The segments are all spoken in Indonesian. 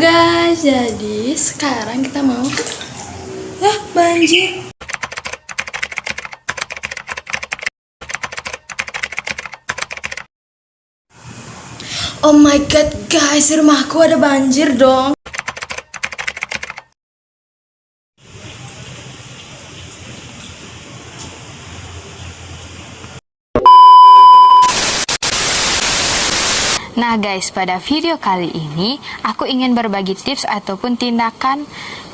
guys, jadi sekarang kita mau banjir. Oh my god guys, di rumahku ada banjir dong. Nah guys, pada video kali ini aku ingin berbagi tips ataupun tindakan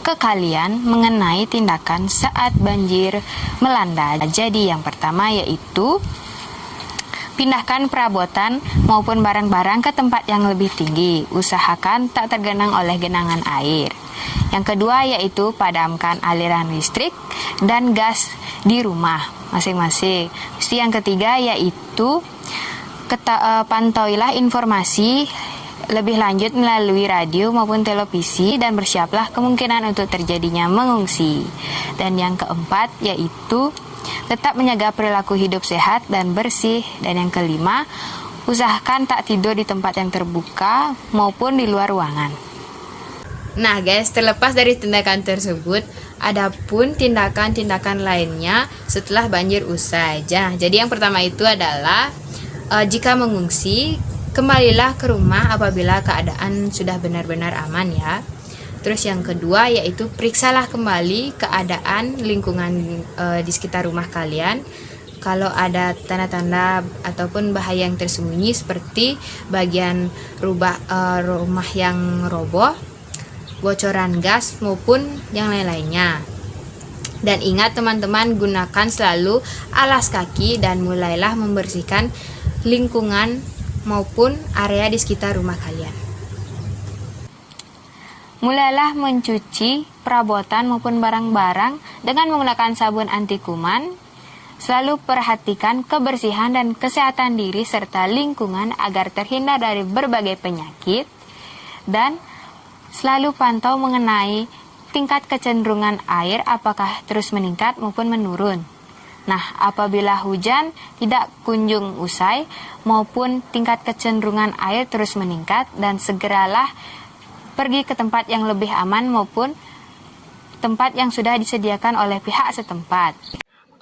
ke kalian mengenai tindakan saat banjir melanda. Jadi yang pertama yaitu pindahkan perabotan maupun barang-barang ke tempat yang lebih tinggi. Usahakan tak tergenang oleh genangan air. Yang kedua yaitu padamkan aliran listrik dan gas di rumah masing-masing. Yang ketiga yaitu pantauilah informasi lebih lanjut melalui radio maupun televisi dan bersiaplah kemungkinan untuk terjadinya mengungsi. Dan yang keempat yaitu tetap menjaga perilaku hidup sehat dan bersih. Dan yang kelima, usahakan tak tidur di tempat yang terbuka maupun di luar ruangan. Nah guys, terlepas dari tindakan tersebut, adapun tindakan-tindakan lainnya setelah banjir usai. Jadi yang pertama itu adalah jika mengungsi, kembalilah ke rumah apabila keadaan sudah benar-benar aman ya. Terus yang kedua yaitu periksalah kembali keadaan lingkungan di sekitar rumah kalian. Kalau ada tanda-tanda ataupun bahaya yang tersembunyi seperti bagian rumah yang roboh, bocoran gas maupun yang lain-lainnya. Dan ingat teman-teman, gunakan selalu alas kaki dan mulailah membersihkan lingkungan maupun area di sekitar rumah kalian. Mulailah mencuci perabotan maupun barang-barang dengan menggunakan sabun anti kuman. Selalu perhatikan kebersihan dan kesehatan diri serta lingkungan agar terhindar dari berbagai penyakit. Dan selalu pantau mengenai tingkat kecenderungan air apakah terus meningkat maupun menurun. Nah, apabila hujan tidak kunjung usai maupun tingkat kecenderungan air terus meningkat, dan segeralah pergi ke tempat yang lebih aman maupun tempat yang sudah disediakan oleh pihak setempat.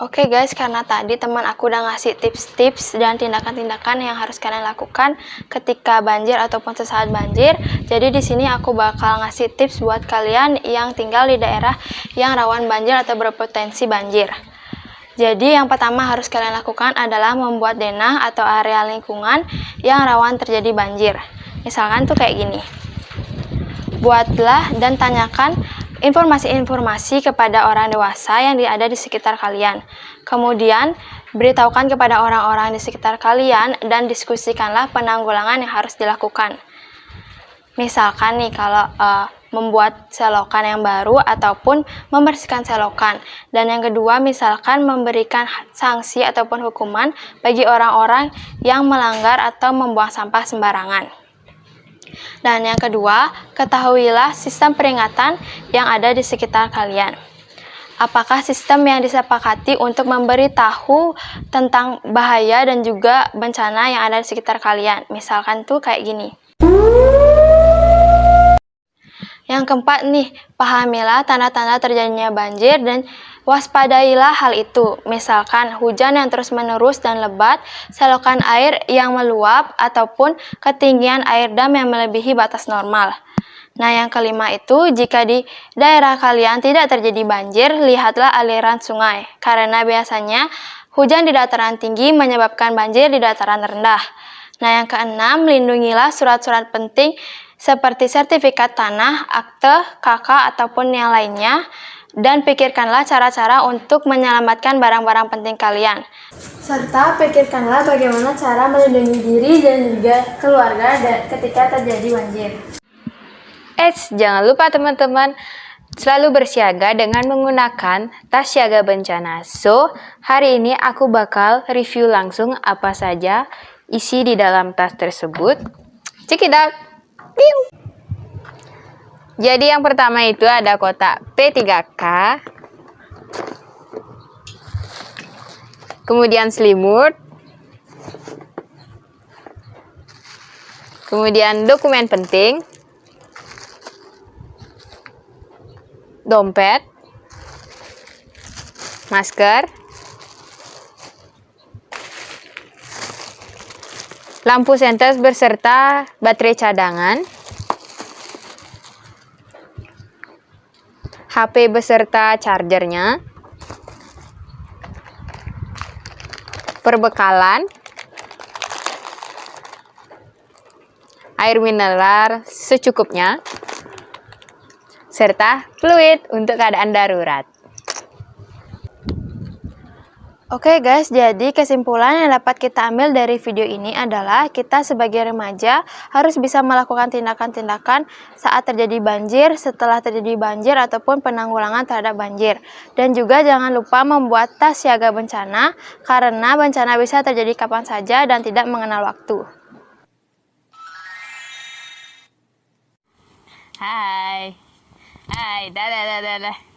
Oke guys, karena tadi teman aku udah ngasih tips-tips dan tindakan-tindakan yang harus kalian lakukan ketika banjir ataupun sesaat banjir. Jadi di sini aku bakal ngasih tips buat kalian yang tinggal di daerah yang rawan banjir atau berpotensi banjir. Jadi yang pertama harus kalian lakukan adalah membuat denah atau area lingkungan yang rawan terjadi banjir. Misalkan tuh kayak gini. Buatlah dan tanyakan informasi-informasi kepada orang dewasa yang ada di sekitar kalian. Kemudian beritahukan kepada orang-orang di sekitar kalian dan diskusikanlah penanggulangan yang harus dilakukan. Misalkan nih kalau membuat selokan yang baru ataupun membersihkan selokan. Dan yang kedua, misalkan memberikan sanksi ataupun hukuman bagi orang-orang yang melanggar atau membuang sampah sembarangan. Dan yang kedua, ketahuilah sistem peringatan yang ada di sekitar kalian. Apakah sistem yang disepakati untuk memberitahu tentang bahaya dan juga bencana yang ada di sekitar kalian. Misalkan tuh kayak gini. Yang keempat nih, pahamilah tanda-tanda terjadinya banjir dan waspadailah hal itu. Misalkan hujan yang terus-menerus dan lebat, selokan air yang meluap, ataupun ketinggian air dam yang melebihi batas normal. Nah yang kelima itu, jika di daerah kalian tidak terjadi banjir, lihatlah aliran sungai. Karena biasanya hujan di dataran tinggi menyebabkan banjir di dataran rendah. Nah yang keenam, lindungilah surat-surat penting seperti sertifikat tanah, akte, KK, ataupun yang lainnya, dan pikirkanlah cara-cara untuk menyelamatkan barang-barang penting kalian. Serta pikirkanlah bagaimana cara melindungi diri dan juga keluarga ketika terjadi banjir. Jangan lupa teman-teman, selalu bersiaga dengan menggunakan tas siaga bencana. So, hari ini aku bakal review langsung apa saja isi di dalam tas tersebut. Check it out! Jadi yang pertama itu ada kotak P3K, kemudian selimut, kemudian dokumen penting, dompet, masker, lampu senter beserta baterai cadangan, HP beserta chargernya, perbekalan, air mineral secukupnya, serta fluid untuk keadaan darurat. Oke guys, jadi kesimpulan yang dapat kita ambil dari video ini adalah kita sebagai remaja harus bisa melakukan tindakan-tindakan saat terjadi banjir, setelah terjadi banjir, ataupun penanggulangan terhadap banjir. Dan juga jangan lupa membuat tas siaga bencana, karena bencana bisa terjadi kapan saja dan tidak mengenal waktu. Hai, dadah.